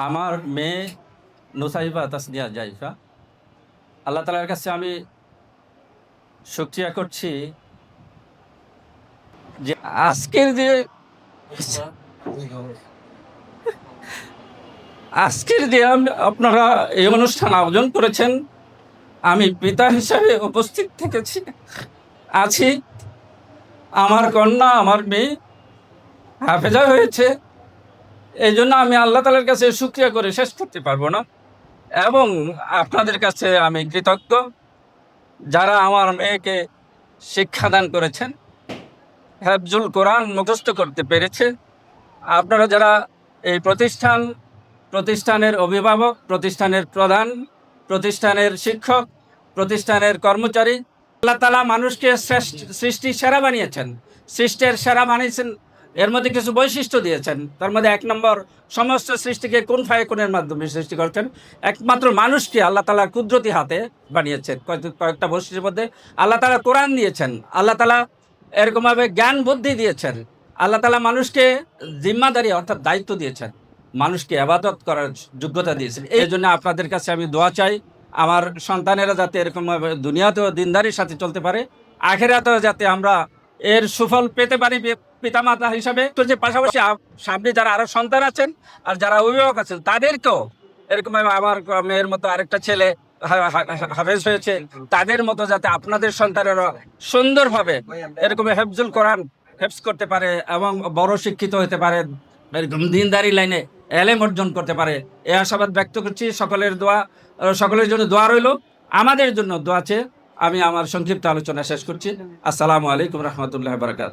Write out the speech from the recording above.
আমার মেয়ে নুসাইবা তাসনিয়া জাইফা, আল্লাহ তাআলার কাছে আমি শুকরিয়া করছি যে আজকের যে আপনারা এই অনুষ্ঠান আয়োজন করেছেন, আমি পিতা হিসাবে উপস্থিত থেকেছি আছি। আমার কন্যা, আমার মেয়ে হাফেজা হয়েছে। এই জন্য আমি আল্লাহ তাআলার কাছে শুকরিয়া করে শেষ করতে পারবো না, এবং আপনাদের কাছে আমি কৃতজ্ঞ যারা আমার মেয়েকে শিক্ষাদান করেছেন, হেফজুল কোরআন মুখস্থ করতে পেরেছে। আপনারা যারা এই প্রতিষ্ঠানের অভিভাবক, প্রতিষ্ঠানের প্রধান, প্রতিষ্ঠানের শিক্ষক, প্রতিষ্ঠানের কর্মচারী, আল্লাহ তাআলা মানুষকে সৃষ্টির সেরা বানিয়েছেন, সৃষ্টির সেরা বানিয়েছেন। এর মধ্যে কিছু বৈশিষ্ট্য দিয়েছেন। তার মধ্যে 1 নম্বর, সমস্ত সৃষ্টিকে কুন ফায়াকুনের মাধ্যমে সৃষ্টি করছেন। একমাত্র মানুষকে আল্লাহ তাআলা কুদরতি হাতে বানিয়েছেন। কয়েকটা বৈশিষ্ট্যের মধ্যে আল্লাহ তাআলা কোরআন দিয়েছেন, আল্লাহ তাআলা এরকমভাবে জ্ঞান বুদ্ধি দিয়েছেন, আল্লাহ তাআলা মানুষকে জিম্মাদারি অর্থাৎ দায়িত্ব দিয়েছেন, মানুষকে ইবাদত করার যোগ্যতা দিয়েছেন। এই জন্য আপনাদের কাছে আমি দোয়া চাই, আমার সন্তানেরা যাতে এরকমভাবে দুনিয়াতেও দিনদারির সাথে চলতে পারে, আখিরাতেও যাতে আমরা এর সুফল পেতে পারি পিতামাতা হিসাবে। তো যে পাশাপাশি সামনে যারা আরো সন্তান আছেন আর যারা অভিভাবক আছেন, তাদেরকেও এরকমভাবে আমার মেয়ের মতো আরেকটা ছেলে হাফেজ হয়েছে, তাদের মতো যাতে আপনাদের সন্তানেরা সুন্দরভাবে এরকম হেফজুল কোরআন হেফজ করতে পারে এবং বড় শিক্ষিত হতে পারে, দিনদারি লাইনে এলেম অর্জন করতে পারে, এই আশাবাদ ব্যক্ত করছি। সকলের জন্য দোয়া রইল, আমাদের জন্য দোয়া চেয়ে আমি আমার সংক্ষিপ্ত আলোচনা শেষ করছি। আসসালামু আলাইকুম রহমতুল্লাহ বারাকাতুহু।